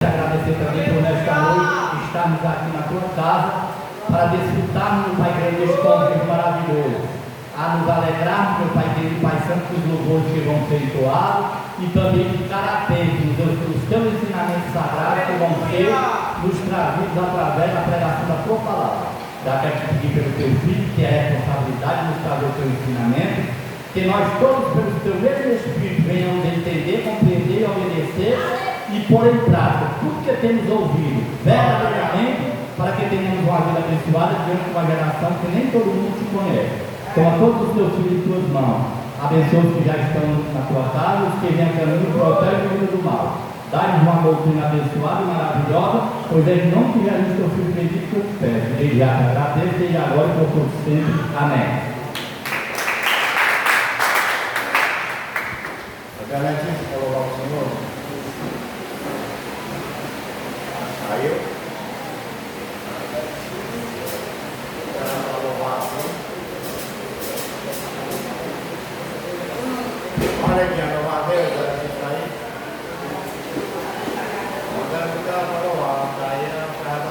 Agradecer também por nesta noite estarmos aqui na tua casa para desfrutarmos, meu Pai querido, deste convívio maravilhoso, a nos alegrarmos, meu Pai querido, Pai Santo, com os louvores que vão ser entoados e também ficar atentos aos teus ensinamentos sagrados que vão ser nos trazidos através da pregação da tua palavra. Já quero te pedir pelo teu filho, que é a responsabilidade de nos trazer o teu ensinamento, que nós todos, pelo teu mesmo Espírito, venhamos entender, compreender e obedecer e pôr em prática tudo que temos ouvido verdadeiramente, para que tenhamos uma vida abençoada diante de uma geração que nem todo mundo te conhece. Toma todos os teus filhos em tuas mãos, abençoa os que já estão na tua casa, os que vêm a caminho, protege o mundo do mal. Dá-nos uma doutrina abençoada e maravilhosa, pois eles não tiveram o teu filho bendito que eu te peço. Desde já te agradeço, desde agora e por todo sempre. Amém. Garantido para louvar o Senhor. Saiu. Para louvar assim. Olha aqui, a louvar a Deus, está aí. Agora fica para louvar, está aí na casa.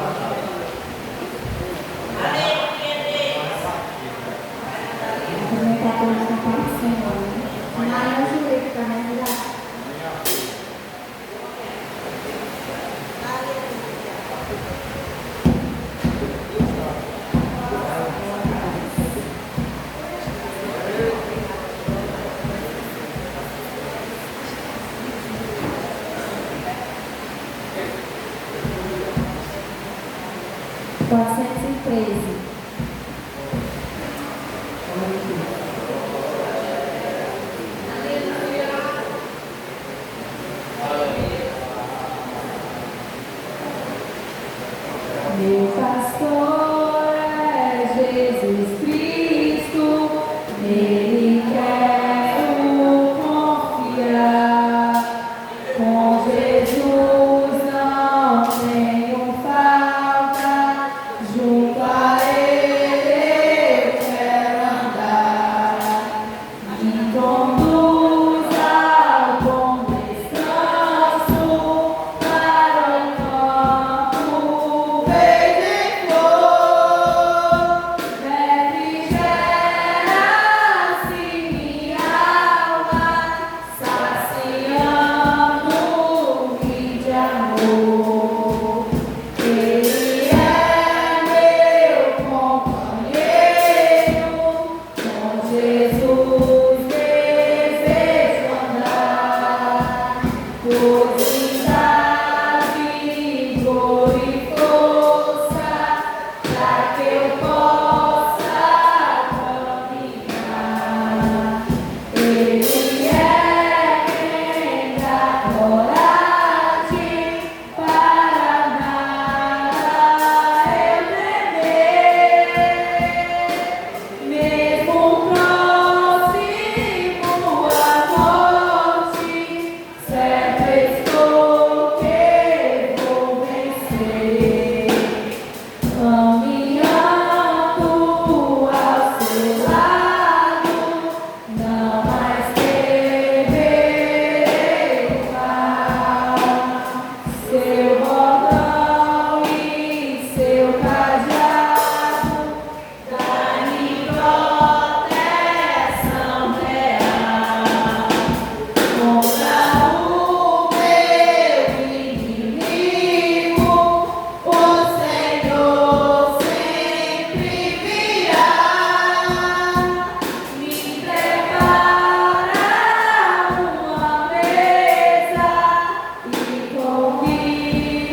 Meu pastor é Jesus Cristo, nele quero confiar. Com Jesus não tenho falta, junto a ele eu quero andar. Me conduz ao bom descanso, para o campo verde e flor. Refrigera-se minha alma, saciando-me de amor. Ele é meu companheiro, com Jesus desejo andar, pois me dá vigor e força, para que eu possa caminhar. Ele é quem dá coragem para nada eu temer, mesmo próximo à morte, certo estou que vou vencer, caminhando ao seu lado, não mais temerei o mal. Seu bordão e seu cajado dá-me proteção real contra o meu inimigo. O Senhor sempre virá, me prepara uma mesa e convida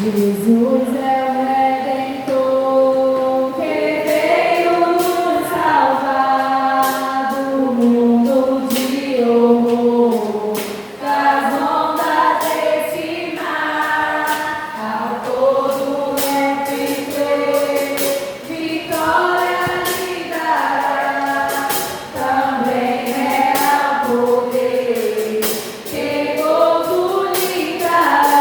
Jesus é o Redentor que veio nos salvar do mundo de horror, das ondas desse mar. Ao todo leve crer, vitória lhe dará. Também é o poder que gozo lhe dará.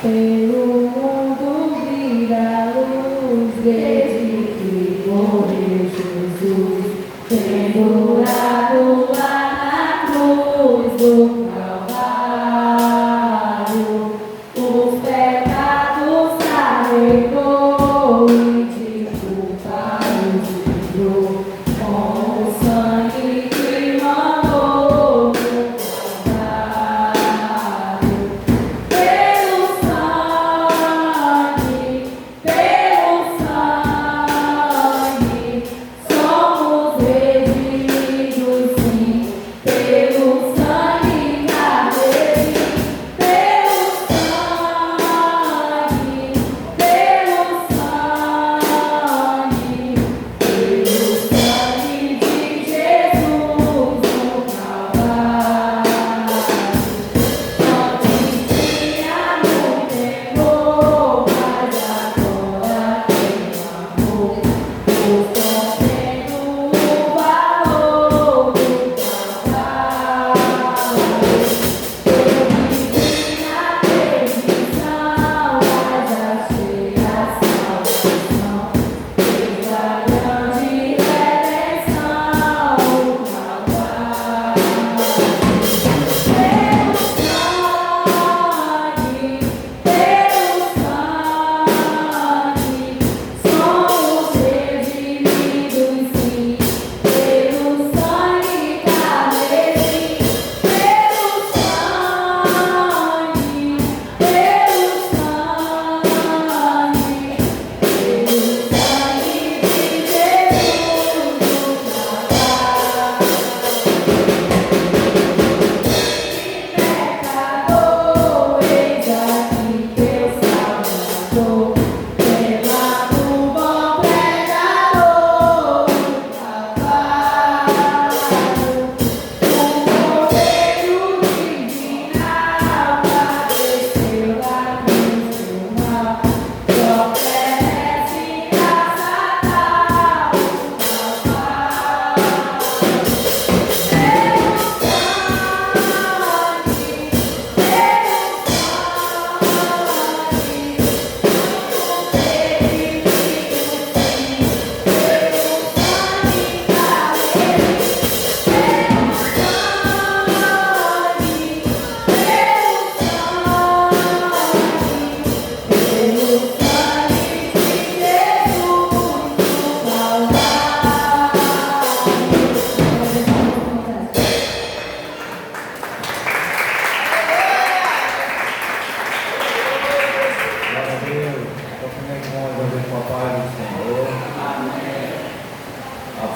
Pelo mundo brilha a luz desde que morreu Jesus, pendurado lá na cruz do Calvário. Os pecados carregou e de culpa nos livrou, com o sangue que mandou no Calvário. Pelo sangue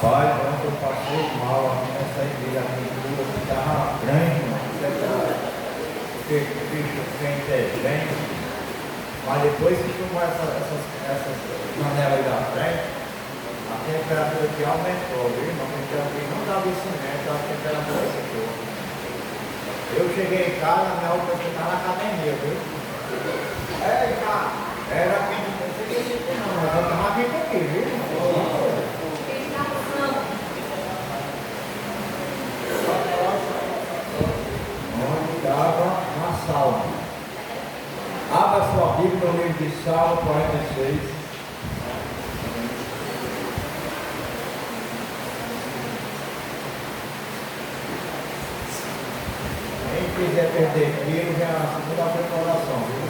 Rapaz, ontem eu passei mal aqui nessa igreja aqui, que estava grande, mano. Porque Cristo crente é gente. Mas depois que tomou essas janelas aí da frente, a temperatura aqui aumentou, viu? A temperatura não dava cimento, a temperatura secou. Eu cheguei em casa, minha outra estava na academia, viu? Era quente, não sei se não, eu estava quente aqui, viu? Onde estava na Salmo. Abra sua Bíblia no livro de Salmo 46. Quem quiser perder quilo, vem a segunda preparação, viu?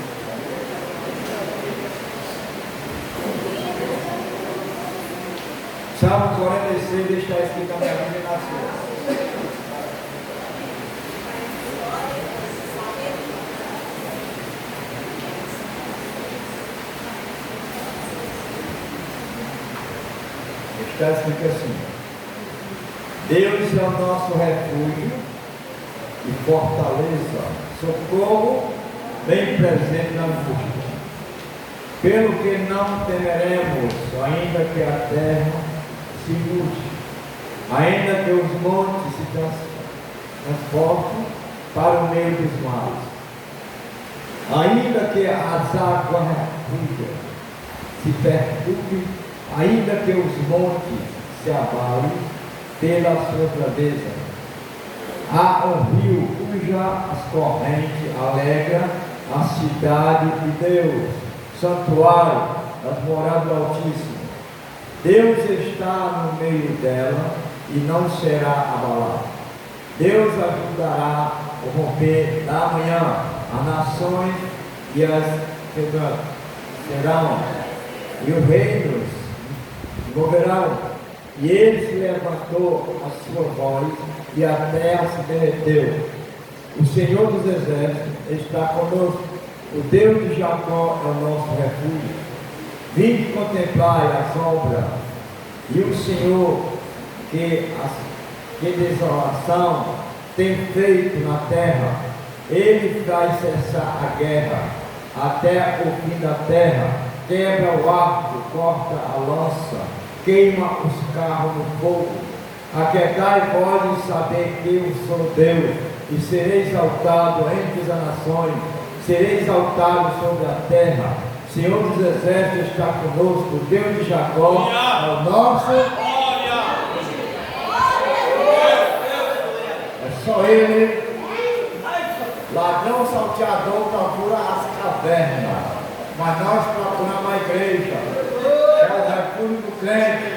Salmo 46 está escrito na minha Bíblia na sua. Está escrito assim: Deus é o nosso refúgio e fortaleza, socorro bem presente na angústia. Pelo que não temeremos, ainda que a terra se mude, ainda que os montes se transportem para o meio dos mares, ainda que as águas rugem, se perturbem, ainda que os montes se abalem pela sua grandeza. Há um rio cuja as correntes alegra a cidade de Deus, santuário das moradas do Altíssimo. Deus está no meio dela e não será abalado. Deus ajudará o romper da manhã, as nações e as quebrantas serão, e os reinos moverão, e ele se levantou a sua voz, e a terra se derreteu. O Senhor dos Exércitos está conosco, o Deus de Jacó é o nosso refúgio. Vinde contemplar a sombra, e o Senhor que desolação tem feito na terra. Ele faz cessar a guerra até o fim da terra, quebra o arco, corta a lança, queima os carros no fogo. Aquecai vós saber que eu sou Deus, e serei exaltado entre as nações, serei exaltado sobre a terra. O Senhor dos Exércitos está conosco, o Deus de Jacó é o nosso. É só Ele, ladrão salteador, procura as cavernas, mas nós procuramos a igreja, é o refúgio do crente.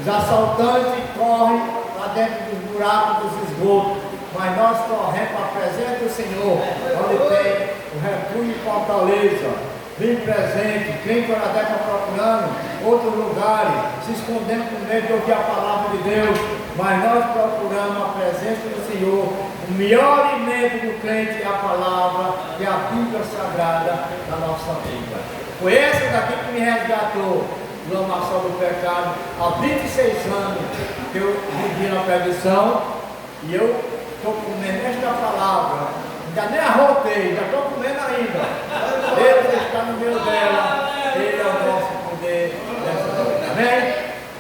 Os assaltantes correm lá dentro dos buracos dos esgotos, mas nós corremos para a presença do Senhor, onde tem o refúgio e fortaleza. Bem presente, quem for até está procurando outros lugares, se escondendo com medo de ouvir a palavra de Deus, mas nós procuramos a presença do Senhor. O melhor alimento do crente é a palavra, é a Bíblia Sagrada da nossa vida. Foi essa daqui que me resgatou do lamaçal do pecado há 26 anos que eu vivi na perdição, e eu estou comendo esta palavra. Ainda nem arrotei, já estou comendo ainda. Deus está no meio dela, Ele é o nosso poder nessa noite. Amém?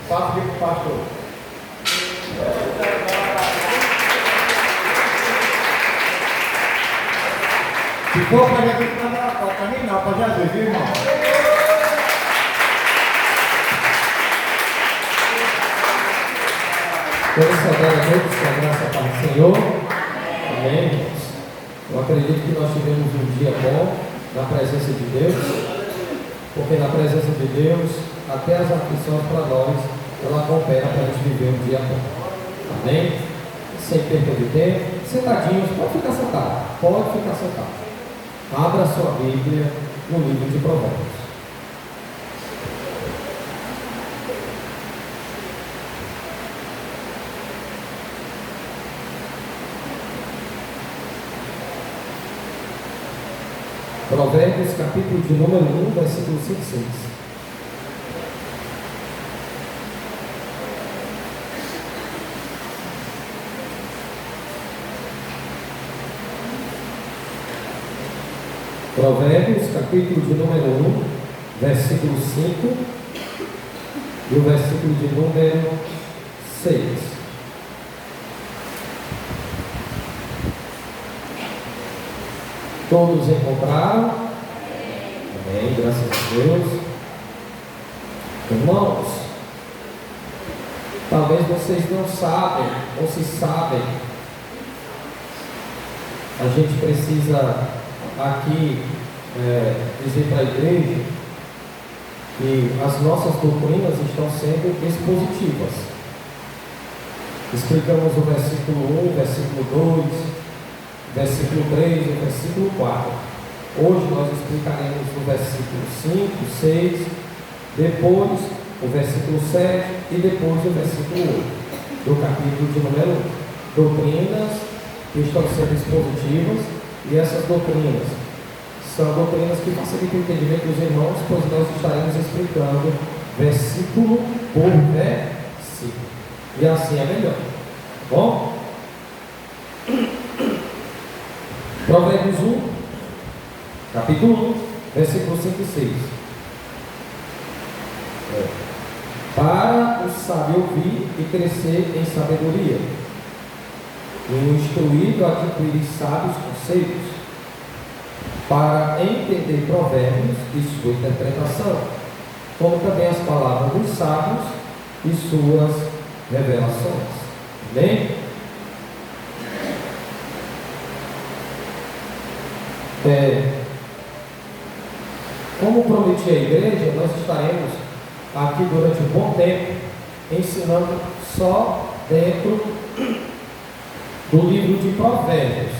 Faça aqui para o pastor. Se for para Jesus, não dá para mim não, para Jesus, viu, irmão? Quero saudar a todos com a graça para o Senhor. Amém, irmãos? Eu acredito que nós tivemos um dia bom na presença de Deus, porque na presença de Deus, até as aflições para nós, ela coopera para a gente viver um dia bom. Amém? Sem perda de tempo, sentadinhos, pode ficar sentado, pode ficar sentado. Abra sua Bíblia no livro de Provérbios. Provérbios, capítulo de número 1, versículo 5 e 6. Provérbios, capítulo de número 1, versículo 5 e o versículo de número 6. Todos encontraram? Amém, graças a Deus. Irmãos, talvez vocês não sabem, ou se sabem, a gente precisa aqui dizer para a igreja que as nossas doutrinas estão sendo expositivas. Explicamos o versículo 1, versículo 2, versículo 3 e versículo 4. Hoje nós explicaremos o versículo 5, 6, depois o versículo 7 e depois o versículo 8 do capítulo de número 1. Doutrinas que estão sendo expositivas, e essas doutrinas são doutrinas que facilitam o entendimento dos irmãos, pois nós estaremos explicando versículo por versículo, e assim é melhor. Bom? Provérbios 1, capítulo 1, versículos 5 e 6. Para o sábio ouvir e crescer em sabedoria, e o instruído adquirir sábios conceitos, para entender provérbios e sua interpretação, como também as palavras dos sábios e suas revelações. Amém? Como prometi à igreja, nós estaremos aqui durante um bom tempo ensinando só dentro do livro de Provérbios,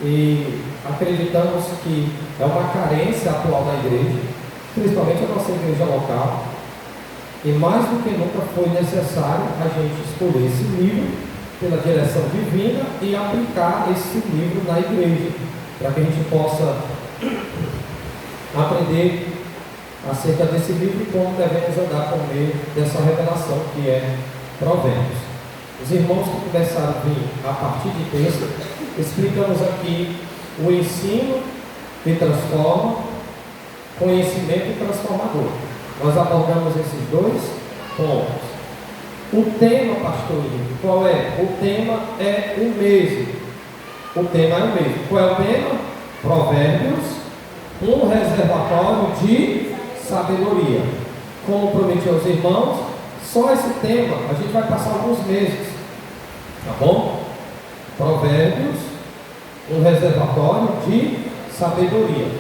e acreditamos que é uma carência atual da igreja, principalmente a nossa igreja local, e mais do que nunca foi necessário a gente escolher esse livro pela direção divina e aplicar esse livro na igreja, para que a gente possa aprender acerca desse livro e como devemos andar por meio dessa revelação que é Provérbios. Os irmãos que começaram a vir a partir de texto, explicamos aqui o ensino que transforma, conhecimento transformador. Nós abordamos esses dois pontos. O tema, pastor Henrique, qual é? O tema é o mesmo. O tema é o mesmo. Qual é o tema? Provérbios, um reservatório de sabedoria. Como prometi aos irmãos, só esse tema a gente vai passar alguns meses, tá bom? Provérbios, um reservatório de sabedoria.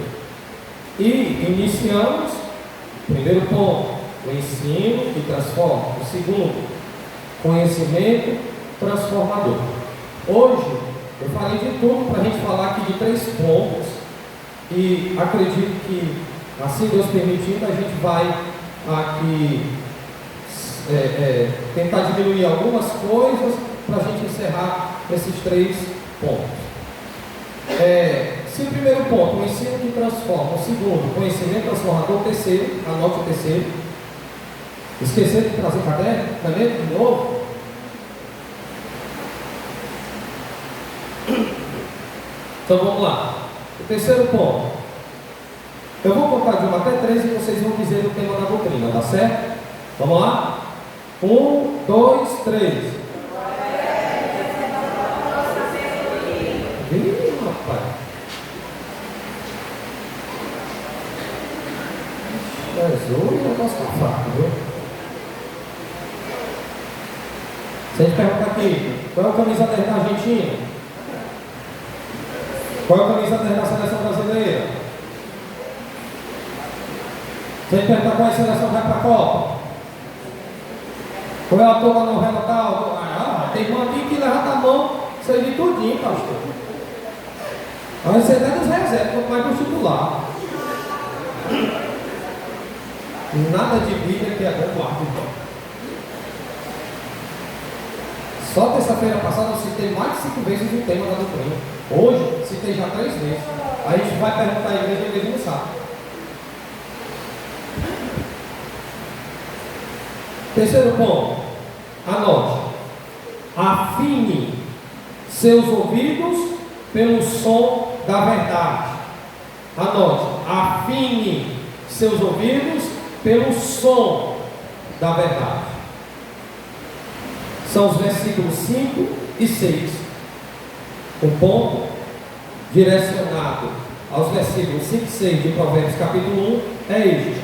E iniciamos o primeiro ponto, o ensino que transforma. O segundo, conhecimento transformador. Hoje eu falei de tudo para a gente falar aqui de 3 pontos, e acredito que, assim Deus permitindo, a gente vai aqui tentar diminuir algumas coisas para a gente encerrar esses 3 pontos. Se o primeiro ponto, o ensino que transforma; o segundo, conhecimento transformador; o terceiro, anote o terceiro. Esqueceu de trazer caderno? Caneta de novo? Então vamos lá. O terceiro ponto. Eu vou contar de 1 até 3 e vocês vão dizer o tema da doutrina, tá certo? Vamos lá? 1, 2, 3. Ih, rapaz. Jesus, o negócio tá fraco, viu? Se a gente perguntar aqui, qual é a camisa 10 da Argentina? Qual é a camisa 10 da seleção brasileira? Se a gente perguntar qual é a seleção vai para a Copa? Qual é a autor da novela tal? Tem irmão aqui que levanta a mão, sei de tudinho, pastor. Aí você até dos reservas, quanto mais do titular. Nada de Bíblia que é bom quarto, irmão. Só terça-feira passada eu citei mais de 5 vezes o tema da doutrina. Hoje, citei já 3 vezes. Aí a gente vai perguntar à igreja e a igreja não sabe. Terceiro ponto, anote: afine seus ouvidos pelo som da verdade. Anote: afine seus ouvidos pelo som da verdade. São os versículos 5 e 6. O ponto direcionado aos versículos 5 e 6 de Provérbios capítulo 1 é este: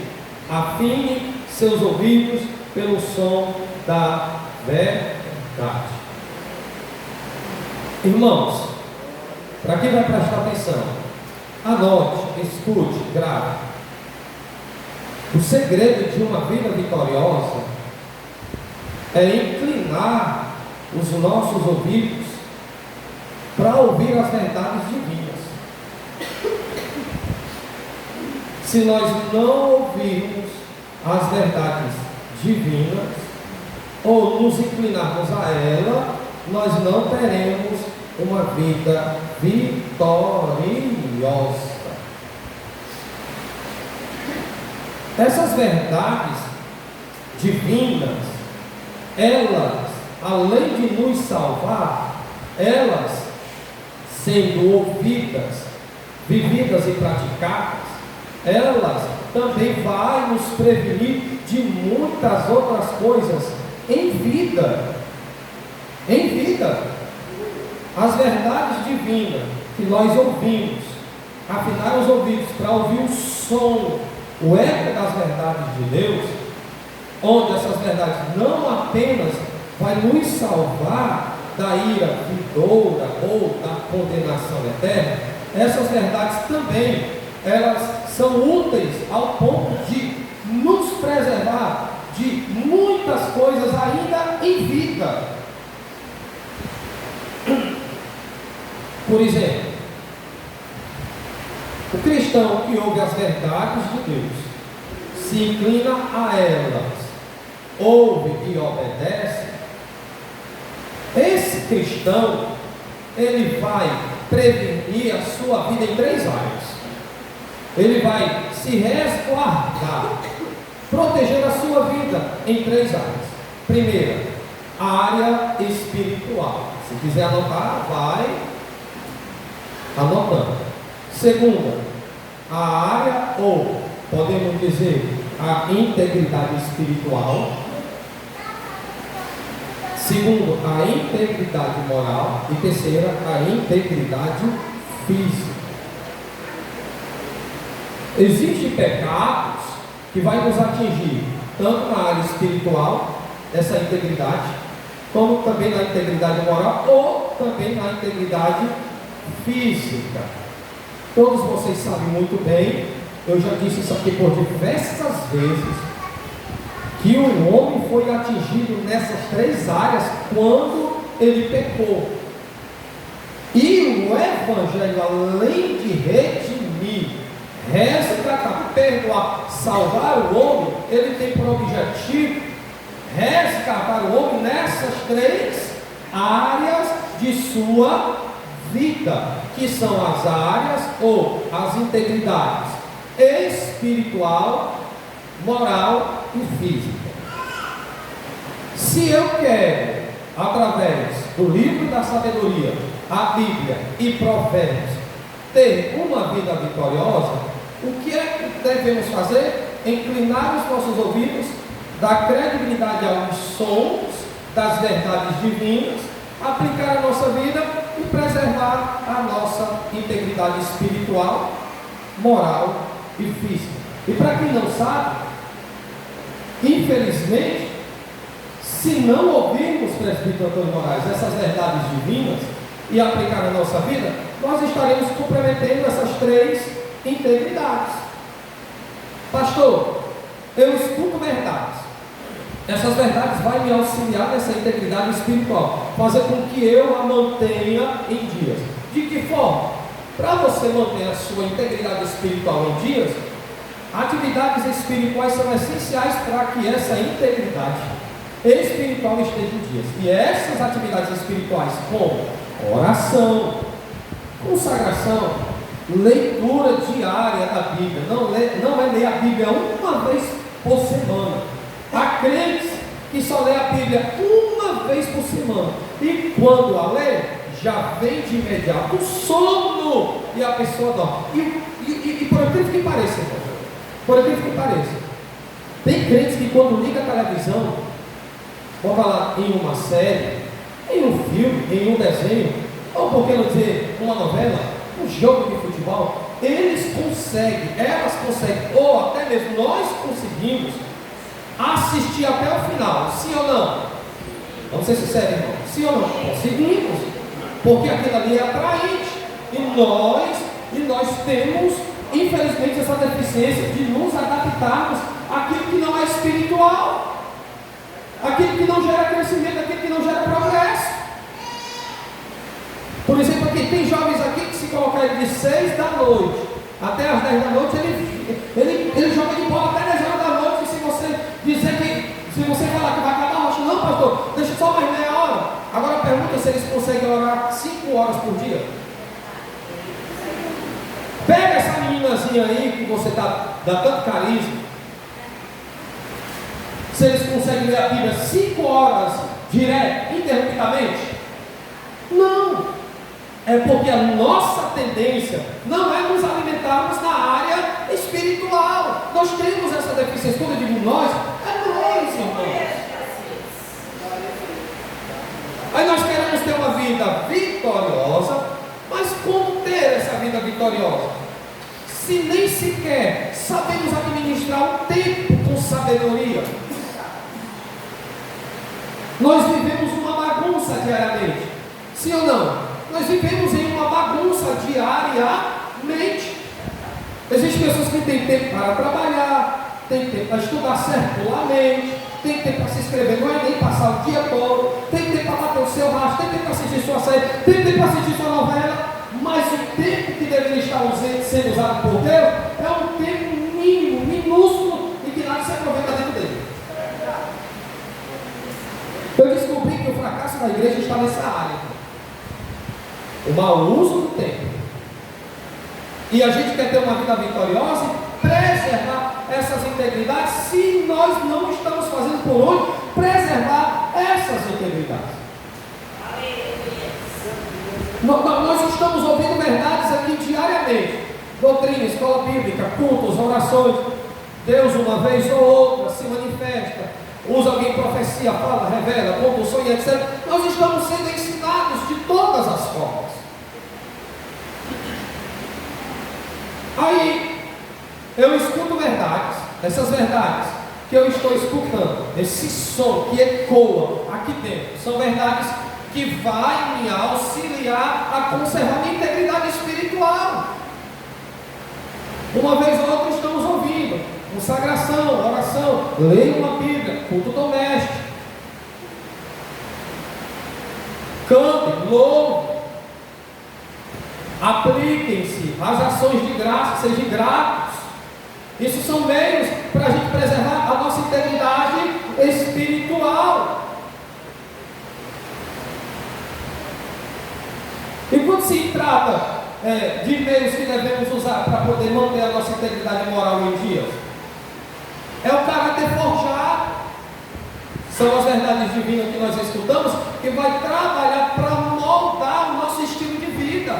afine seus ouvidos pelo som da verdade. Irmãos, para quem vai prestar atenção, anote, escute, grave. O segredo de uma vida vitoriosa é inclinar os nossos ouvidos para ouvir as verdades divinas. Se nós não ouvirmos as verdades divinas, ou nos inclinarmos a ela, nós não teremos uma vida vitoriosa. Essas verdades divinas, elas, além de nos salvar, elas, sendo ouvidas, vividas e praticadas, elas também vão nos prevenir de muitas outras coisas em vida. Em vida, as verdades divinas que nós ouvimos, afinar os ouvidos para ouvir o som, o eco das verdades de Deus, onde essas verdades não apenas vai nos salvar da ira vindoura ou da condenação eterna, essas verdades também, elas são úteis ao ponto de nos preservar de muitas coisas ainda em vida. Por exemplo, o cristão que ouve as verdades de Deus, se inclina a elas, ouve e obedece, esse cristão, ele vai prevenir a sua vida em 3 áreas. Ele vai se resguardar, proteger a sua vida em 3 áreas. Primeira, a área espiritual. Se quiser anotar, vai anotando. Segunda, a área, ou podemos dizer, a integridade espiritual. Segundo, a integridade moral. E terceira, a integridade física. Existem pecados que vai nos atingir tanto na área espiritual, essa integridade, como também na integridade moral, ou também na integridade física. Todos vocês sabem muito bem, eu já disse isso aqui por diversas vezes, que o homem foi atingido nessas 3 áreas quando ele pecou. E o Evangelho, além de redimir, resgatar, perdoar, salvar o homem, ele tem por objetivo resgatar o homem nessas 3 áreas de sua vida, que são as áreas ou as integridades espiritual, moral e física. Se eu quero, através do livro da sabedoria, a Bíblia e Provérbios, ter uma vida vitoriosa, o que é que devemos fazer? Inclinar os nossos ouvidos, dar credibilidade aos sons das verdades divinas, aplicar a nossa vida e preservar a nossa integridade espiritual, moral e física. E para quem não sabe, infelizmente, se não ouvirmos, presbítero Antônio Moraes, essas verdades divinas e aplicar na nossa vida, nós estaremos comprometendo essas 3 integridades. Pastor, eu escuto verdades. Essas verdades vão me auxiliar nessa integridade espiritual, fazer com que eu a mantenha em dias. De que forma? Para você manter a sua integridade espiritual em dias, atividades espirituais são essenciais para que essa integridade espiritual esteja em dias. E essas atividades espirituais, como oração, consagração, leitura diária da Bíblia, não é ler a Bíblia uma vez por semana. Há crentes que só lê a Bíblia uma vez por semana, e quando a lê, já vem de imediato o sono, e a pessoa dorme. E incrível que pareça, irmão, por incrível que pareça, tem crentes que quando liga a televisão, vão falar em uma série, em um filme, em um desenho, ou por que não dizer uma novela, um jogo de futebol, eles conseguem, elas conseguem, ou até mesmo nós conseguimos assistir até o final, sim ou não? Vamos ser sinceros, irmão, sim ou não? Conseguimos, porque aquilo ali é atraente, e nós temos, infelizmente, essa deficiência de nos adaptarmos àquilo que não é espiritual, aquilo que não gera crescimento, aquilo que não gera progresso. Por exemplo, aqui tem jovens aqui que se colocar de 6 da noite até as 10 da noite, ele joga de bola até 10 horas da noite, e se você dizer que, se você falar que vai acabar a rocha, não pastor, deixa só mais meia hora. Agora pergunta se eles conseguem orar 5 horas por dia. Pega essa meninazinha aí que você dá tanto carisma, se eles conseguem ler a Bíblia 5 horas direto, interruptamente. Não, é porque a nossa tendência não é nos alimentarmos na área espiritual. Nós temos essa deficiência. Quando eu digo nós, é nós, irmãos. Aí nós queremos ter uma vida vitoriosa, mas como ter essa vida vitoriosa? Se nem sequer sabemos administrar o tempo com sabedoria. Nós vivemos uma bagunça diariamente, sim ou não? Nós vivemos em uma bagunça diariamente. Existem pessoas que têm tempo para trabalhar, têm tempo para estudar circularmente, tem tempo para se inscrever no Enem, passar o dia todo, tem tempo para bater o seu rastro, tem tempo para assistir sua série, tem tempo para assistir sua novela, mas o tempo que deveria estar sendo usado por Deus é um tempo mínimo, minúsculo, e que nada se aproveita dentro dele. Eu descobri que o fracasso da igreja está nessa área. O mau uso do tempo. E a gente quer ter uma vida vitoriosa e preservar essas integridades, se nós não estamos fazendo por onde preservar essas integridades. Nós estamos ouvindo verdades aqui diariamente. Doutrina, escola bíblica, cultos, orações. Deus uma vez ou outra se manifesta. Usa alguém profecia, fala, revela, conta o sonho, etc. Nós estamos sendo ensinados de todas as formas. Aí, eu escuto verdades, essas verdades que eu estou escutando, esse som que ecoa aqui dentro, são verdades que vai me auxiliar a conservar minha integridade espiritual. Uma vez ou outra estamos ouvindo consagração, oração, leia uma Bíblia, culto doméstico, cantem, louvem, apliquem-se às ações de graça, sejam gratos. Isso são meios para a gente preservar a nossa integridade espiritual. E quando se trata de meios que devemos usar para poder manter a nossa integridade moral em dia, é o caráter forjado. São as verdades divinas que nós escutamos, que vai trabalhar para moldar o nosso estilo de vida.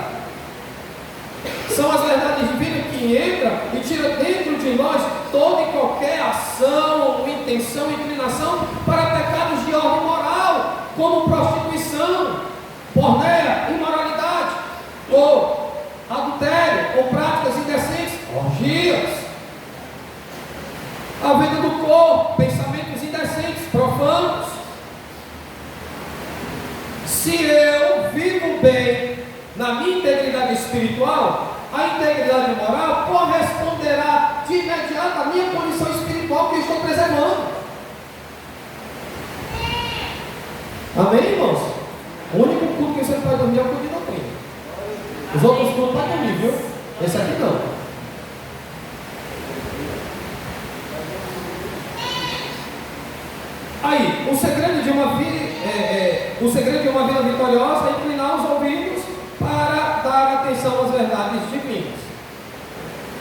São as verdades divinas que entram e tiram dentro de nós toda e qualquer ação, intenção, inclinação para pecados de ordem moral, como prostituição, porneia, imoralidade, ou adultério, ou práticas indecentes, orgias, a venda do corpo, pensamentos indecentes, profanos. Se eu vivo bem na minha integridade espiritual, a integridade moral corresponderá de imediato à minha condição espiritual que eu estou preservando. Amém, irmãos? O único culto que você pode dormir é o culto de doutrina. Os outros cultos podem dormir, viu? Esse aqui não. Aí, o segredo de uma vida vitoriosa é inclinar os ouvidos para dar atenção às verdades divinas.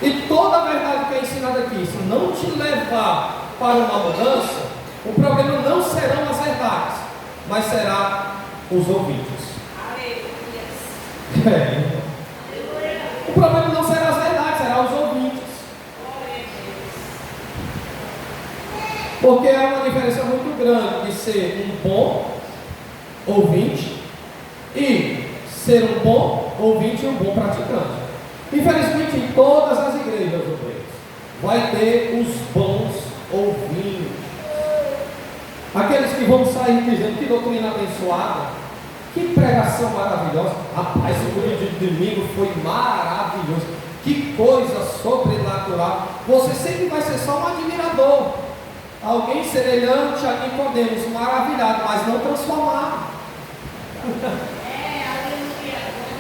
E toda a verdade que é ensinada aqui, se não te levar para uma mudança, o problema não serão as verdades, mas será os ouvidos. O problema não será as verdades, será os ouvidos. Porque há uma diferença muito grande de ser um bom ouvinte e ser um bom ouvinte e um bom praticante. Infelizmente, em todas as igrejas, vai ter os bons ouvintes, aqueles que vão sair dizendo: que doutrina abençoada, que pregação maravilhosa, rapaz, o culto de domingo foi maravilhoso, que coisa sobrenatural. Você sempre vai ser só um admirador, alguém semelhante a Nicodemos, maravilhado, mas não transformado.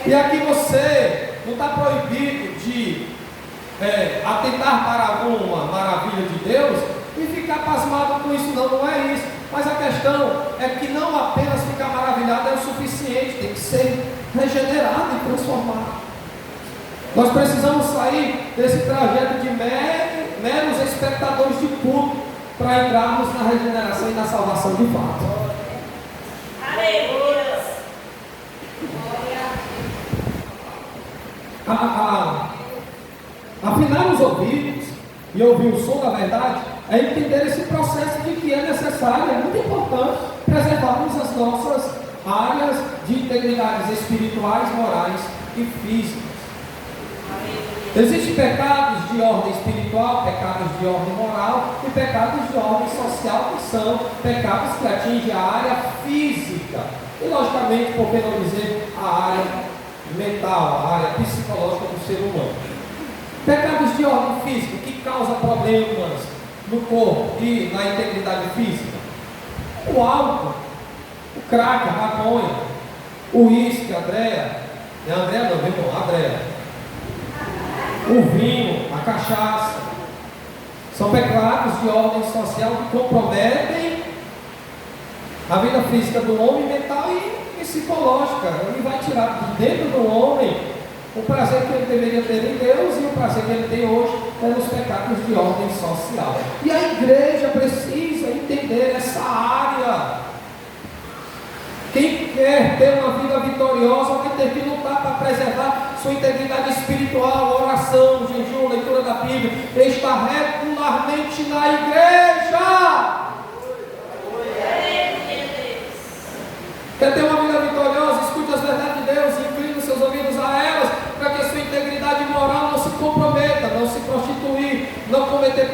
E aqui você não está proibido de atentar para alguma maravilha de Deus e ficar pasmado com isso, não é isso. Mas a questão é que não apenas ficar maravilhado é o suficiente, tem que ser regenerado e transformado. Nós precisamos sair desse trajeto de meros espectadores de culto para entrarmos na regeneração e na salvação de fato. Aleluia! Afinar os ouvidos e ouvir o som da verdade é entender esse processo de que é necessário, é muito importante preservarmos as nossas áreas de integridades espirituais, morais e físicas. Existem pecados de ordem espiritual, pecados de ordem moral e pecados de ordem social, que são pecados que atingem a área física e, logicamente, por que não dizer, a área mental, a área psicológica do ser humano. Pecados de ordem física que causam problemas no corpo e na integridade física: o álcool, o crack, a maconha, o uísque, a Andréa, não é Andréa não, meu irmão, a Andréa, o vinho, a cachaça, são pecados de ordem social que comprometem a vida física do homem, mental e psicológica. Ele vai tirar de dentro do homem o prazer que ele deveria ter em Deus e o prazer que ele tem hoje pelos pecados de ordem social. E a igreja precisa entender essa área. Quem quer ter uma vida vitoriosa vai ter que lutar para preservar sua integridade espiritual, oração, jejum, leitura da Bíblia, estar regularmente na igreja. Quer ter uma vida vitoriosa? Escute as verdades de Deus, incline os seus ouvidos a elas, para que a sua integridade moral não se comprometa, não se prostituir, não cometer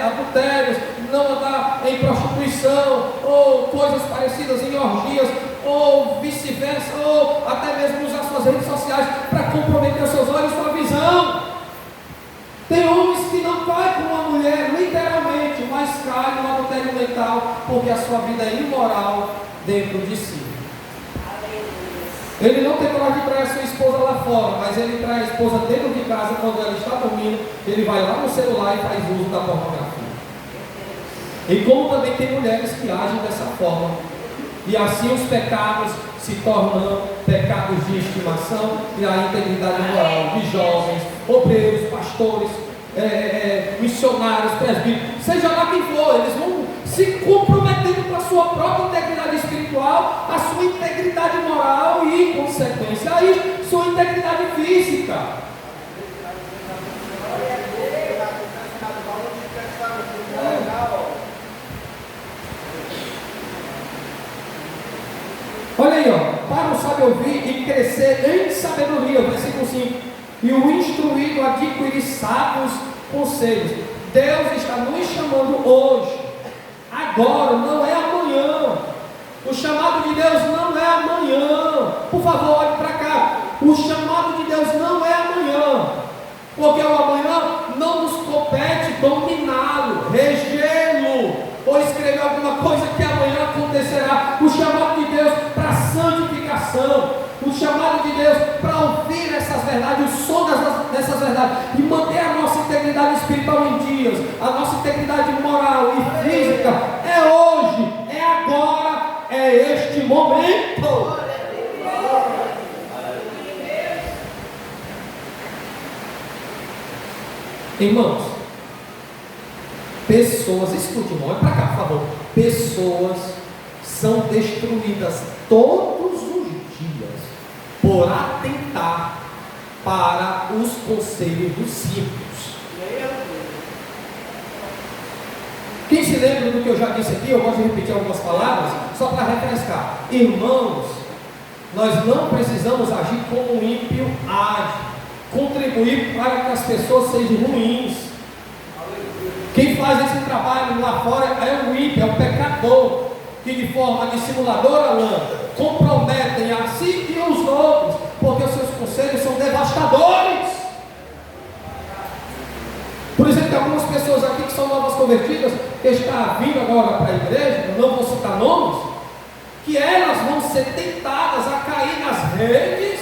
adultérios, não andar em prostituição, ou coisas parecidas em orgias, ou vice-versa, ou até mesmo usar suas redes sociais para comprometer os seus olhos e sua visão. Tem homens que não caem com uma mulher, literalmente, mas caem no adultério mental, porque a sua vida é imoral dentro de si. Ele não tem coragem de trair a sua esposa lá fora, mas ele trai a esposa dentro de casa quando ela está dormindo. Ele vai lá no celular e faz uso da pornografia. E como também tem mulheres que agem dessa forma, e assim os pecados se tornam pecados de estimação e a integridade moral de jovens, obreiros, pastores, missionários, presbíteros, seja lá quem for, eles vão se comprometendo com a sua própria integridade espiritual, a sua integridade moral e, em consequência a isso, sua integridade física. Olha aí, para o sábio ouvir e crescer em sabedoria, versículo 5, e o instruído adquirir sábios conselhos. Deus está nos chamando hoje, agora, não é amanhã. O chamado de Deus não é amanhã. Por favor, olhe para cá. O chamado de Deus não é amanhã, porque o amanhã não nos compete dominá-lo, regê-lo, ou escrever alguma coisa que amanhã acontecerá. O chamado de Deus para santificação, o chamado de Deus para ouvir essas verdades, o som dessas verdades, e manter a nossa integridade espiritual em dias, a nossa integridade moral e física, é hoje, é agora, é este momento. Irmãos, pessoas, escute, irmão, olha para cá, por favor. Pessoas são destruídas todos os dias por atentar para os conselhos dos simples. Quem se lembram do que eu já disse aqui? Eu gosto de repetir algumas palavras, só para refrescar. Irmãos, nós não precisamos agir como o ímpio age, contribuir para que as pessoas sejam ruins. Quem faz esse trabalho lá fora é o ímpio, é o pecador, que de forma dissimuladora, comprometem a si e aos outros, porque os seus conselhos são devastadores. Por exemplo, tem algumas pessoas aqui que são novas convertidas, que estão vindo agora para a igreja, eu não vou citar nomes, que elas vão ser tentadas a cair nas redes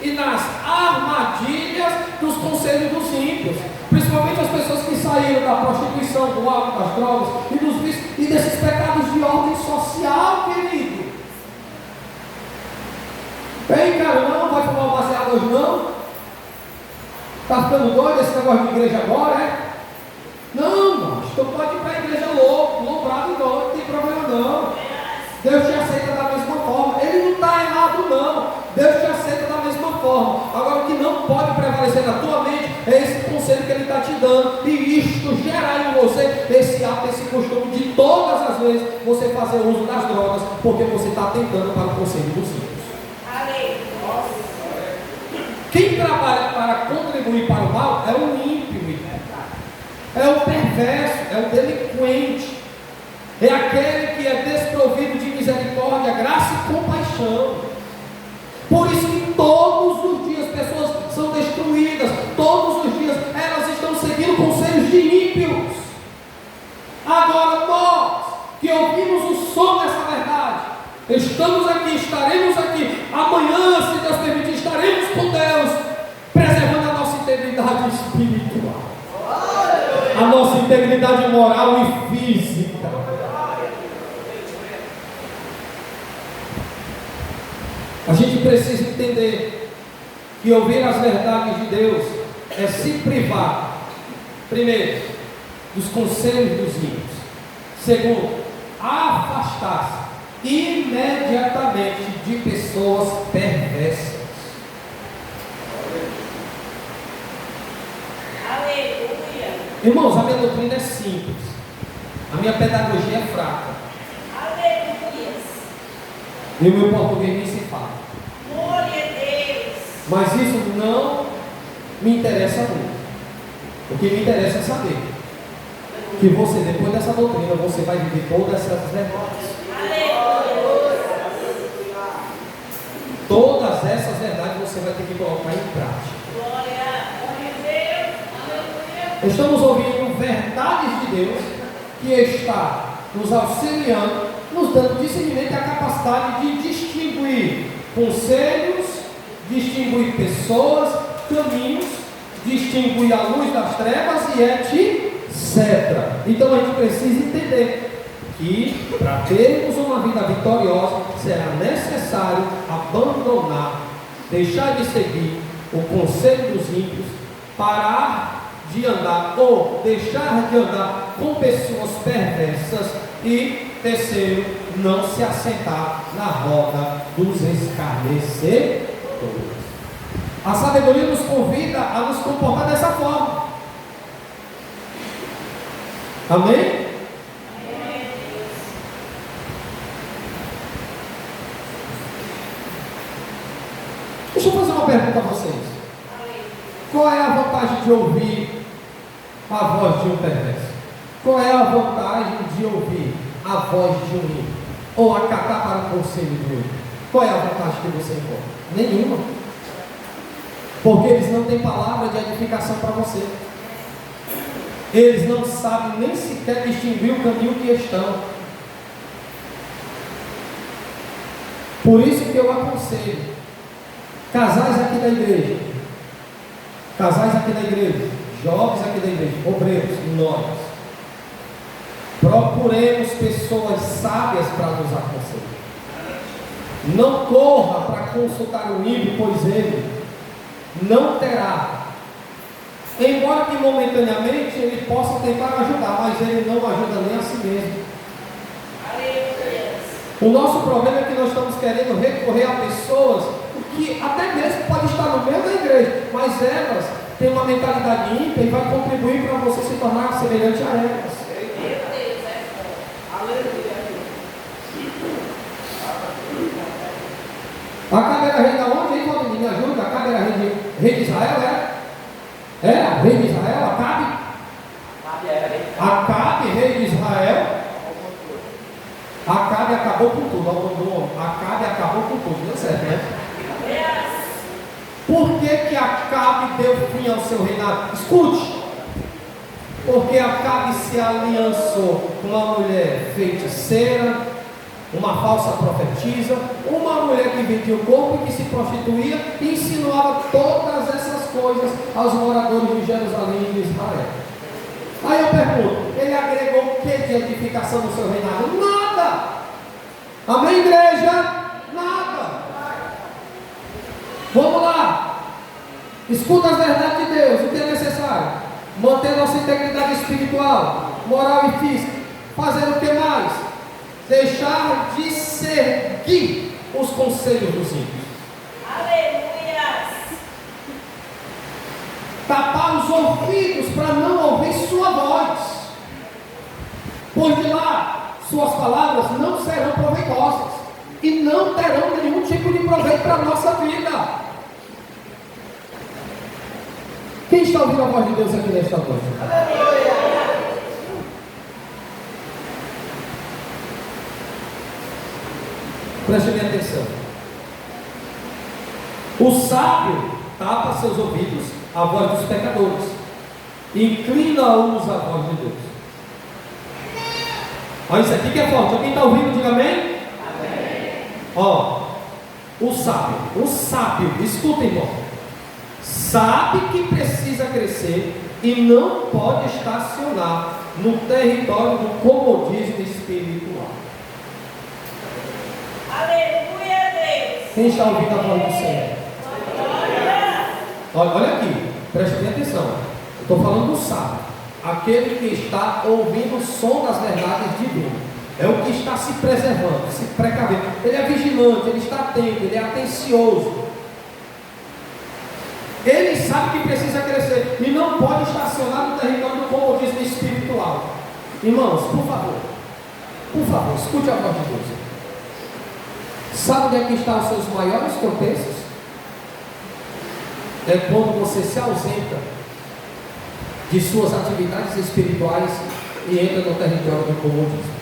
e nas armadilhas dos conselhos dos ímpios, principalmente as pessoas que saíram da prostituição, do álcool, das drogas e dos vícios e desses pecados de ordem social, querido. Vem, cara, não vai fumar um baseado hoje não? Está ficando doido esse negócio de igreja agora, é? Não, mas tu pode ir para a igreja louco, loubrado e doido, não tem problema não. Deus te aceita da mesma forma. Ele não está errado não. Deus te aceita da mesma forma. Agora o que não pode prevalecer na tua mente é esse conselho que Ele está te dando. E isto gerar em você esse hábito, esse costume de todas as vezes você fazer uso das drogas, porque você está tentando para o conselho dos ímpios. Quem trabalha para contribuir para o mal é o ímpio, é o perverso, é o delinquente, é aquele que é desprovido de misericórdia, graça e compaixão. Por isso que todos os dias pessoas são destruídas, todos os dias elas estão seguindo conselhos de ímpios. Agora nós que ouvimos o som dessa verdade, estamos aqui, estaremos aqui, amanhã, se Deus permitir, estaremos com Deus, preservando a nossa integridade espiritual, a nossa integridade moral e física. A gente precisa entender que ouvir as verdades de Deus é se privar, primeiro, dos conselhos dos ímpios, segundo, afastar-se imediatamente de pessoas perversas. Aleluia. Irmãos, a minha doutrina é simples, a minha pedagogia é fraca, Aleluia. e o meu português nem se fala. Glória a Deus. Mas isso não me interessa muito. O que me interessa é saber que você, depois dessa doutrina, você vai viver todas essas verdades. Todas essas verdades você vai ter que colocar em prática. Glória a Deus. Aleluia. Estamos ouvindo verdades de Deus que está nos auxiliando, nos dando discernimento e a capacidade de distinguir conselhos, distinguir pessoas, caminhos, distinguir a luz das trevas e etc. Então a gente precisa entender que para termos uma vida vitoriosa será necessário abandonar, deixar de seguir o conselho dos ímpios, parar de andar ou deixar de andar com pessoas perversas e, terceiro, não se assentar na roda dos escarnecedores. A sabedoria nos convida a nos comportar dessa forma. Amém? Deixa eu fazer uma pergunta a vocês. Qual é a vantagem de ouvir a voz de um perverso? Qual é a vantagem de ouvir a voz de um ímpio? Ou acatar para o conselho do ímpio? Qual é a vantagem que você encontra? Nenhuma. Porque eles não têm palavra de edificação para você. Eles não sabem nem sequer distinguir o caminho que estão. Por isso que eu aconselho casais aqui da igreja, jovens aqui da igreja, obreiros, nós, procuremos pessoas sábias para nos aconselhar. Não corra para consultar o ímpio, pois ele não terá, embora que momentaneamente ele possa tentar ajudar, mas ele não ajuda nem a si mesmo. O nosso problema é que nós estamos querendo recorrer a pessoas que até mesmo pode estar no meio da igreja, mas elas têm uma mentalidade ímpia e vai contribuir para você se tornar semelhante a elas. Acabe era rei da onde, hein, Valdemir? Me ajuda. Acabe era rei de Israel, era? Era rei de Israel, Acabe? Acabe, rei de Israel. Acabe acabou com tudo. Acabe acabou com tudo, deu certo, né? Por que Acabe deu fim ao seu reinado? Escute. Porque Acabe se aliançou com uma mulher feiticeira, uma falsa profetisa, uma mulher que vendia o corpo e que se prostituía e insinuava todas essas coisas aos moradores de Jerusalém e de Israel. Aí eu pergunto, ele agregou o que de edificação no seu reinado? Nada! Amém, igreja? Nada! Vamos lá! Escuta as verdades de Deus, o que é necessário? Manter nossa integridade espiritual, moral e física. Fazer o que mais? Deixar de seguir os conselhos dos ímpios. Aleluia. Tapar os ouvidos para não ouvir sua voz. Por de lá, suas palavras não serão proveitosas e não terão nenhum tipo de proveito para a nossa vida. Quem está ouvindo a voz de Deus aqui nesta noite? Preste bem atenção. O sábio tapa seus ouvidos à voz dos pecadores, inclina-os à voz de Deus. Olha isso aqui que é forte. Quem está ouvindo, diga amém? Amém. Ó, o sábio, escuta, irmão, sabe que precisa crescer e não pode estacionar no território do comodismo espiritual. Aleluia, Deus. Quem está ouvindo a voz do Senhor? Olha aqui, preste bem atenção. Estou falando do sábio, aquele que está ouvindo o som das verdades de Deus. É o que está se preservando, se precavendo. Ele é vigilante, ele está atento, ele é atencioso. Ele sabe que precisa crescer e não pode estacionar no território do comodismo espiritual. Irmãos, por favor, escute a voz de Deus. Sabe onde é que estão os seus maiores tropeços? É quando você se ausenta de suas atividades espirituais e entra no território do comodismo.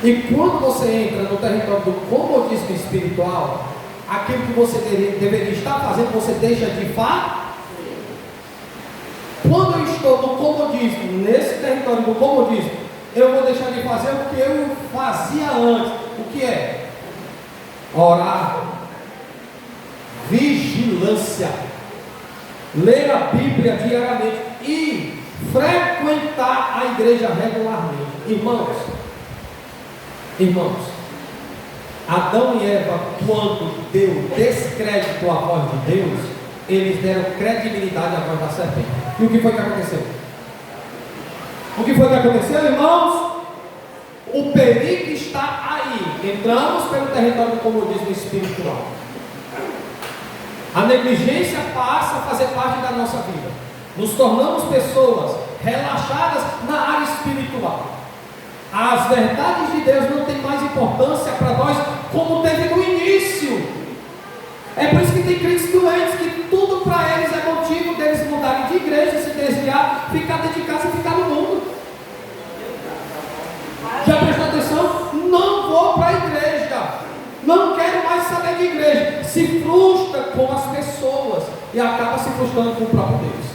E quando você entra no território do comodismo espiritual, aquilo que você deveria estar fazendo, você deixa de fazer. Quando eu estou no comodismo, nesse território do comodismo, eu vou deixar de fazer o que eu fazia antes. O que é? Orar, vigilância, ler a Bíblia diariamente e frequentar a igreja regularmente. Irmãos, Adão e Eva, quando deu descrédito à voz de Deus, eles deram credibilidade à voz da serpente. E o que foi que aconteceu? Irmãos? O perigo está aí. Entramos pelo território do comodismo espiritual. A negligência passa a fazer parte da nossa vida. Nos tornamos pessoas relaxadas na área espiritual. As verdades de Deus não têm mais importância para nós como teve no início. É por isso que tem crentes doentes que tudo para eles é motivo deles mudarem de igreja, se desviar, ficar dentro de casa e ficar no mundo. Já prestou atenção? Não vou para a igreja, não quero mais saber de igreja. Se frustra com as pessoas e acaba se frustrando com o próprio Deus.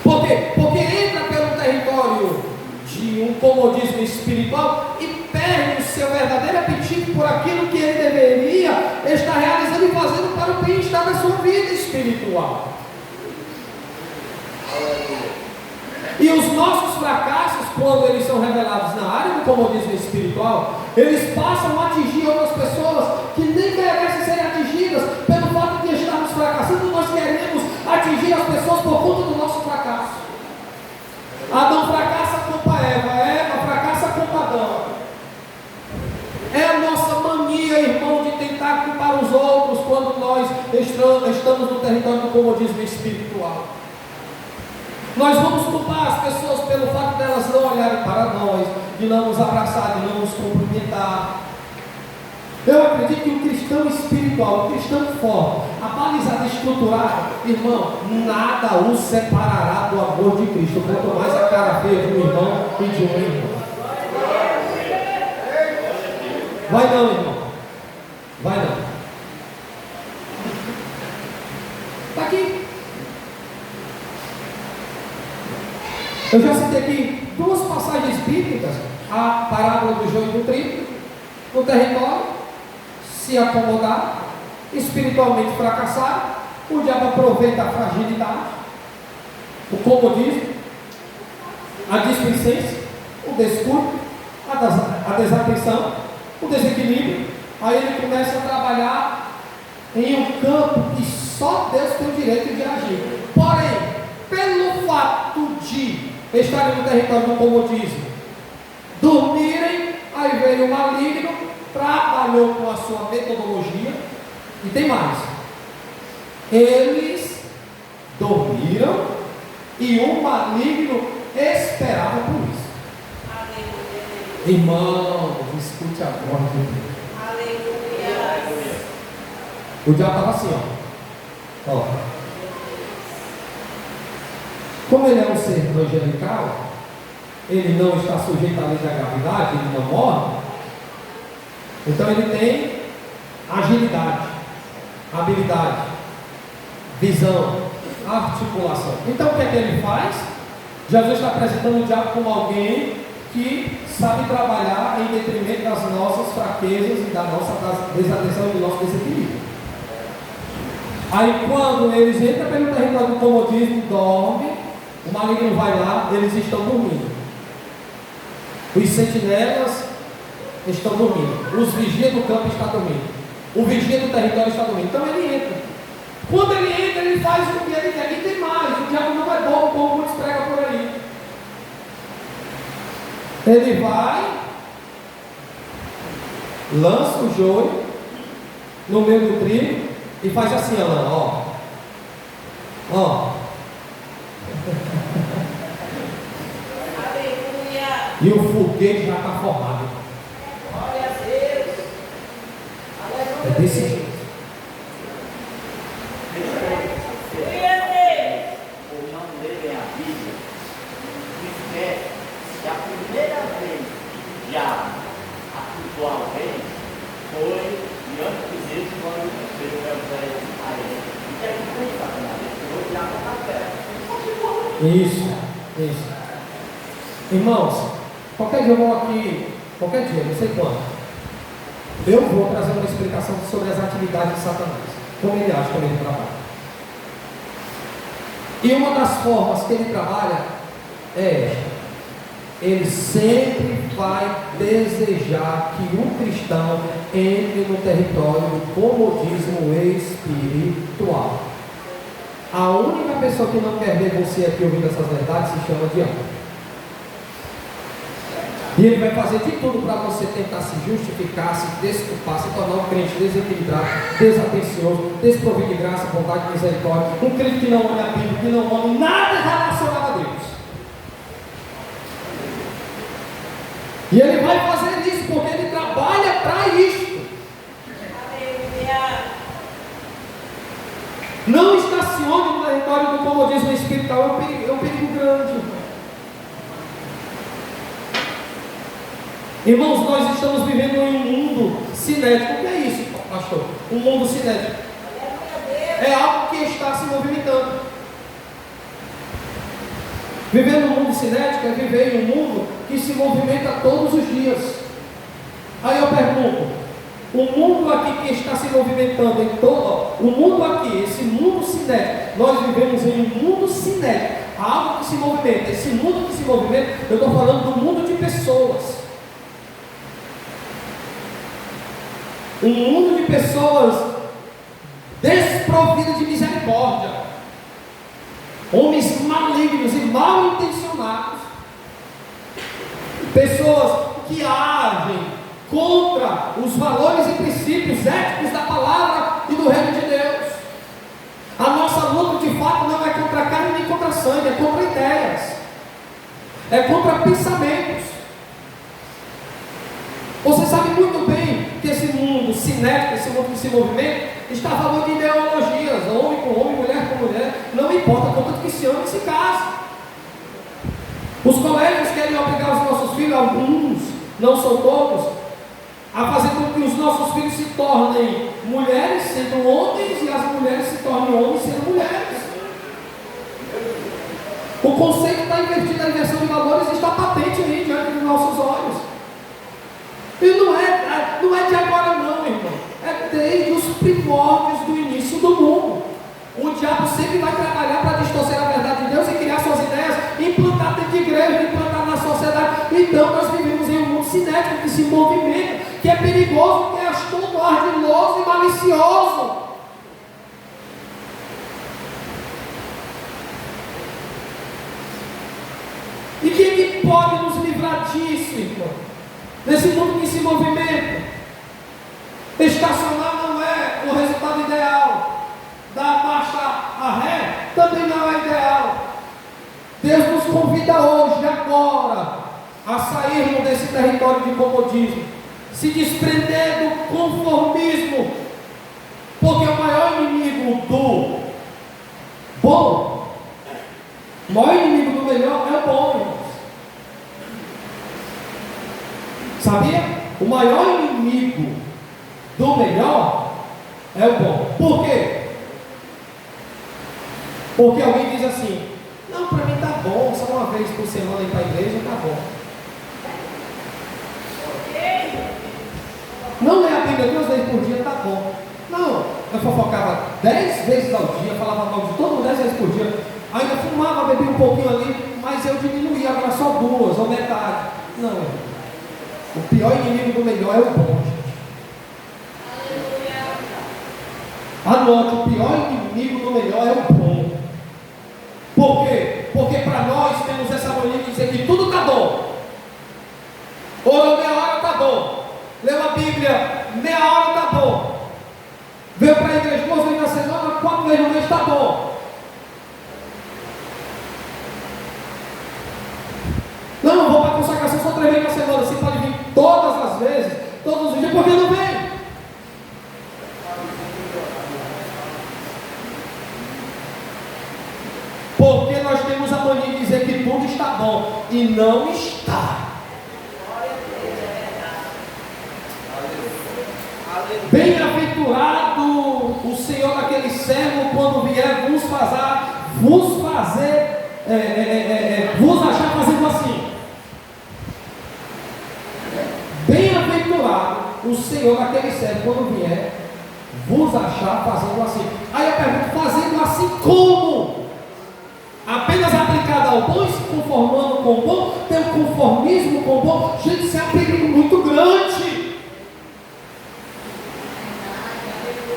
Por quê? Porque entra pelo território de um comodismo espiritual e perde o seu verdadeiro apetite por aquilo que ele deveria estar realizando e fazendo para o bem-estar da sua vida espiritual. E os nossos fracassos, quando eles são revelados na área do comodismo espiritual, eles passam a atingir outras pessoas que nem merecem ser atingidas. Pelo fato de estarmos fracassando, nós queremos atingir as pessoas por conta do nosso fracasso. Adão fracassa, culpa Eva fracassa, culpa Adão. É a nossa mania, irmão, de tentar culpar os outros quando nós estamos no território do comodismo espiritual. Nós vamos culpar as pessoas pelo fato delas não olharem para nós, de não nos abraçar, de não nos cumprimentar. Eu acredito que o cristão espiritual, o cristão forte, abalizado, estruturado, irmão, nada o separará do amor de Cristo, quanto mais a cara feia de um irmão e de uma irmã. Vai não, irmão. Vai não. Está aqui. Eu já citei aqui duas passagens bíblicas, a parábola do joio e do trigo, no território, se acomodar, espiritualmente fracassar, o diabo aproveita a fragilidade, o comodismo, a displicência, o descuido, a desatenção, o desequilíbrio. Aí ele começa a trabalhar em um campo que só Deus tem o direito de agir. Porém, pelo fato de estarem no território do comodismo, dormirem, aí veio o maligno, trabalhou com a sua metodologia, e tem mais, eles dormiram e o maligno esperava por isso. Aleluia. Irmãos, escute agora. Aleluia. O diabo estava assim, ó. Como ele é um ser angelical, ele não está sujeito à lei da gravidade, ele não morre. Então ele tem agilidade, habilidade, visão, articulação. Então o que é que ele faz? Jesus está apresentando o diabo como alguém que sabe trabalhar em detrimento das nossas fraquezas e da nossa desatenção e do nosso desequilíbrio. Aí quando eles entram pelo território do comodismo, dormem, o maligno vai lá, eles estão dormindo. Os sentinelas estão dormindo. Os vigias do campo estão dormindo. O vigia do território está dormindo. Então ele entra. Quando ele entra, ele faz o que ele quer. E tem mais. O diabo não é bom, como muitos pregam por aí. Ele vai, lança o joio no meio do trigo e faz assim, ó. Aleluia. E o foguete já está formado. Glória a Deus. É desse jeito. Glória a Deus. Ou não lerem a Bíblia, esquece que a primeira vez que já acusou alguém foi diante de Deus quando veio o Evangelho a ele. E que é que foi Satanás? Ele foi já na terra. Isso. Irmãos, qualquer dia eu vou aqui, qualquer dia, não sei quando, eu vou trazer uma explicação sobre as atividades de Satanás, como ele age, como ele trabalha. E uma das formas que ele trabalha é ele sempre vai desejar que o cristão entre no território do comodismo espiritual. A única pessoa que não quer ver você aqui ouvindo essas verdades se chama diabo. E ele vai fazer de tudo para você tentar se justificar, se desculpar, se tornar um crente desequilibrado, desatencioso, desprovido de graça, bondade e misericórdia, um crente que não olha a Bíblia, que não olha nada relacionado a Deus. E ele vai fazer isso porque ele trabalha para isto. Aleluia. Não estacione no território do comodismo espiritual, é um perigo grande. Irmãos, nós estamos vivendo em um mundo cinético. O que é isso, pastor? Um mundo cinético é algo que está se movimentando. Viver no mundo cinético é viver em um mundo que se movimenta todos os dias. Aí eu pergunto, o mundo aqui que está se movimentando em todo, o mundo aqui, esse mundo cinético, nós vivemos em um mundo cinético, algo que se movimenta. Esse mundo que se movimenta, eu estou falando do mundo de pessoas. Um mundo de pessoas desprovidas de misericórdia, homens malignos e mal intencionados, pessoas que agem contra os valores e princípios éticos da palavra e do reino de Deus. A nossa luta de fato não é é contra a carne nem contra a sangue, é contra ideias, é contra pensamentos. Você sabe muito bem que esse mundo cinético, esse mundo que se movimenta, está a favor de ideologias, homem com homem, mulher com mulher, não importa, contanto que se ama e se casa. Os colégios querem obrigar os nossos filhos, alguns, não são todos, a fazer com que os nossos filhos se tornem mulheres sendo homens e as mulheres se tornem homens sendo mulheres. O conceito está invertido, a inversão de valores está patente aí diante dos nossos olhos. E não é de agora não, irmão. É desde os primórdios do início do mundo. O diabo sempre vai trabalhar para distorcer a verdade de Deus e criar suas ideias, implantar dentro de igreja, implantar na sociedade. Então nós vivemos em um mundo cinético que se movimenta, que é perigoso, que é astuto, ardiloso e malicioso. E quem é que pode nos livrar disso, irmão? Nesse mundo que se movimenta. Estacionar não é o resultado ideal. Dar marcha a ré também não é ideal. Deus nos convida hoje, agora, a sairmos desse território de comodismo, se desprender do conformismo, porque o maior inimigo do bom, o maior inimigo do melhor é o bom, irmãos. Sabia? O maior inimigo do melhor é o bom. Por quê? Porque alguém diz assim: não, para mim tá bom, só uma vez por semana ir para a igreja tá bom. Não ler a Bíblia 2 vezes por dia tá bom. Não, eu fofocava 10 vezes ao dia, falava mal de todo mundo 10 vezes por dia, ainda fumava, bebia um pouquinho ali, mas eu diminuía, agora só 2 ou metade. Não, o pior inimigo do melhor é o bom, gente. Anote, o pior inimigo do melhor é o bom. Por quê? Porque para nós temos essa mania de dizer que tudo está bom. Orou meia hora, está bom. Leu a Bíblia, meia hora, está bom. Veio para a igreja 2 vezes na semana, 4 vezes no mês, está bom. Não vou para a consagração só 3 vezes na semana. Você pode vir todas as vezes, todos os dias, porque não vem. Porque nós temos a mania de dizer que tudo está bom e não está. Bem-aventurado o Senhor daquele servo quando vier vos achar fazendo assim. Bem-aventurado o Senhor daquele servo quando vier vos achar fazendo assim. Aí eu pergunto, fazendo assim como? Apenas aplicado ao bom e se conformando com o bom, tem um conformismo com o bom. Gente, isso é um perigo muito grande.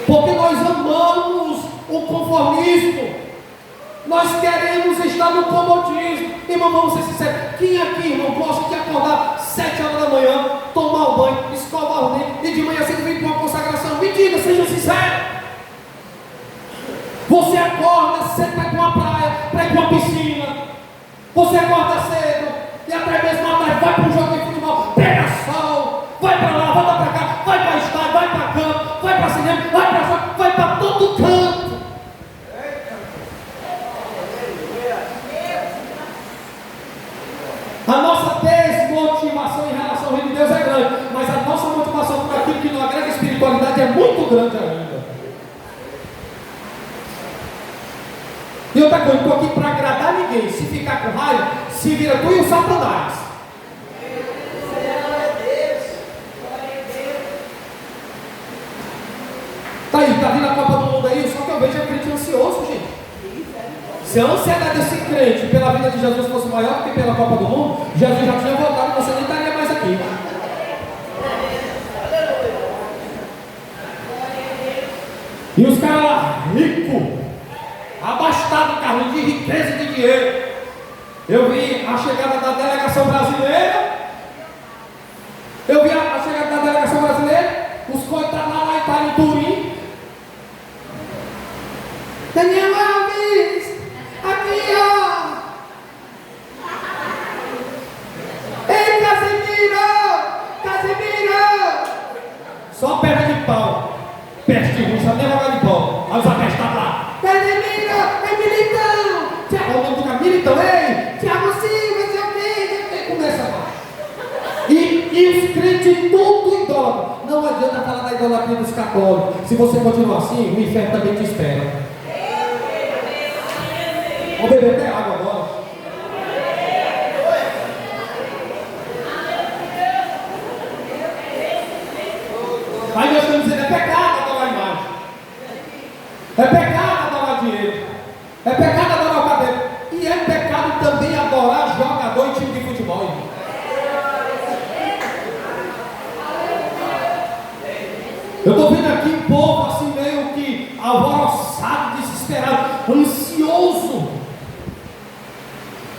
Porque nós amamos o conformismo. Nós queremos estar no comodismo. Irmão, vamos ser sinceros. Quem aqui, irmão, gosta de acordar 7 horas da manhã, tomar um banho, escovar o dente e de manhã cedo vir para uma consagração? Me diga, seja sincero. Você acorda cedo para ir para uma praia, para ir para uma piscina. Você acorda cedo e até mesmo à tarde vai para um jogo de futebol, pega sol, vai para lá, volta para cá, vai para estádio, vai para campo, vai para cinema, vai para jogo, vai para todo canto. A nossa desmotivação em relação ao reino de Deus é grande, mas a nossa motivação por aquilo que não agrega espiritualidade é muito grande ainda. E outra coisa, eu estou aqui para agradar ninguém. Se ficar com raiva, se vira tu e o Satanás. Tá aí, tá vindo a Copa do Mundo aí, só que eu vejo é crente ansioso, gente. Se a ansiedade desse crente pela vida de Jesus fosse maior do que pela Copa do Mundo, Jesus já tinha voltado e você nem estaria mais aqui. E os caras lá, ricos, abastado, carro de riqueza e de dinheiro. Eu vi a chegada da delegação brasileira. Eu vi a chegada da delegação brasileira. Os coitados lá em Turim. Daniel Alves, bicho, advogado de pau. Aí os atestados lá. Casemiro, é militão. Tiago, o nome do cara, militão, ei, Tiago Silva, sei o quê. Começa lá. E os crentes tudo idólatra. Não adianta falar da idolatria dos católicos. Se você continuar assim, o inferno também te espera. Vou beber até água agora. Aí nós estamos dizendo, é pecado adorar a imagem. É pecado adorar dinheiro. É pecado adorar o cabelo. E é pecado também adorar jogador e time de futebol, irmão. Eu estou vendo aqui um povo assim meio que alvoroçado, desesperado, ansioso.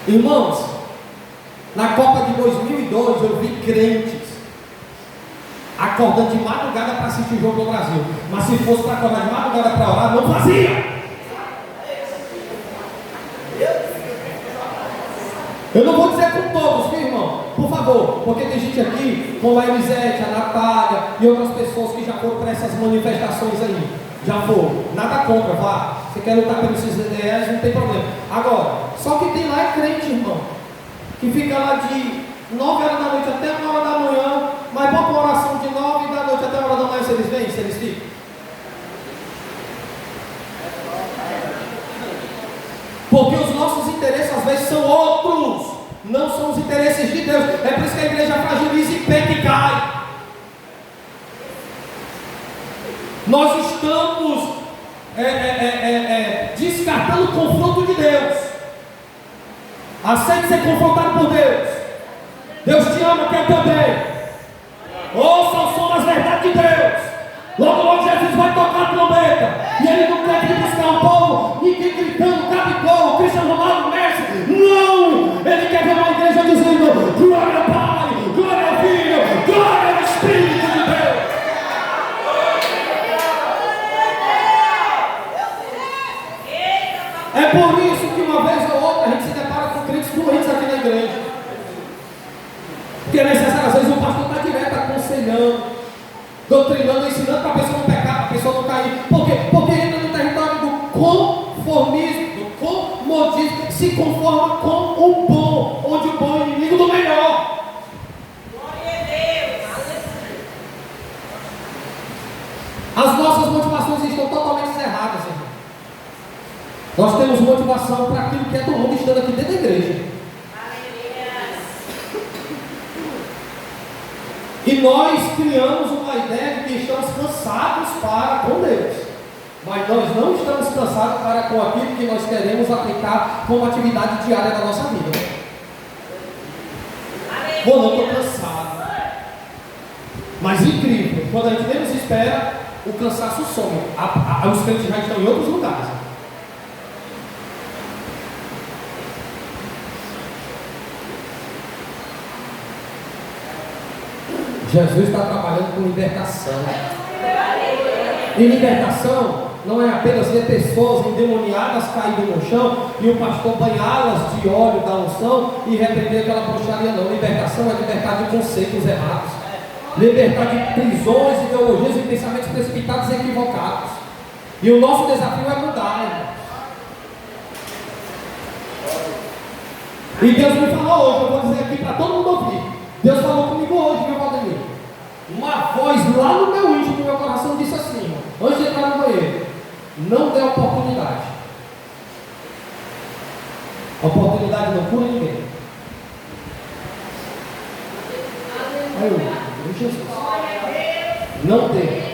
Irmãos, na Copa de 2002 eu vi crentes acordando de madrugada para assistir o jogo do Brasil. Mas se fosse para acordar de madrugada para orar, não fazia. Eu não vou dizer com todos, viu, irmão? Por favor, porque tem gente aqui, como a Elisete, a Natália e outras pessoas que já foram para essas manifestações aí. Já foram. Nada contra, vá. Você quer lutar pelos seus ideais, não tem problema. Agora, só que tem lá é crente, irmão, que fica lá de 9 horas da noite até 1 hora da manhã, mas bota uma oração de 9 da noite até 1 hora da manhã, se eles vêm, se eles ficam. Porque os nossos interesses às vezes são outros, não são os interesses de Deus. É por isso que a igreja fragiliza e peca e cai. Nós estamos descartando o confronto de Deus. Aceite ser confrontado por Deus. Deus te ama, quer também. Ouça o som das verdades de Deus. Logo, logo Jesus vai tocar a trombeta. E Ele não quer vir buscar o povo, ninguém gritando, Gabigol, Cristiano Ronaldo, Messi. Não! Ele quer ver uma igreja dizendo: glória ao Pai, glória ao Filho, glória ao Espírito de Deus. É por isso que uma vez ou outra a gente se depara com crentes doentes aqui na igreja. Porque é necessário, às vezes o pastor está direto aconselhando, doutrinando, ensinando para a pessoa não pecar, para a pessoa não cair. Por quê? Porque entra no território do conformismo, do comodismo, se conforma com o bom, onde o bom é inimigo do melhor. Glória a Deus. As nossas motivações estão totalmente erradas, irmão. Nós temos motivação para aquilo que é do mundo estando aqui dentro da igreja. E nós criamos uma ideia de que estamos cansados para com Deus. Mas nós não estamos cansados para com aquilo que nós queremos aplicar como atividade diária da nossa vida. Pô, não estou cansado. Mas incrível, quando a gente menos espera, o cansaço some. Os crentes já estão em outros lugares. Jesus está trabalhando com libertação. E libertação não é apenas ver pessoas endemoniadas caídas no chão e o pastor banhá-las de óleo da unção e repreender aquela bruxaria, não. Libertação é libertar de conceitos errados, libertar de prisões, ideologias e pensamentos precipitados e equivocados. E o nosso desafio é mudar, irmãos. E Deus me falou hoje, eu vou dizer aqui para todo mundo ouvir. Deus falou comigo hoje, meu Valdemir. Uma voz lá no meu íntimo, no meu coração, disse assim, antes de entrar no banheiro: não dê oportunidade. Oportunidade não cura ninguém. Aí eu, Jesus, não dê.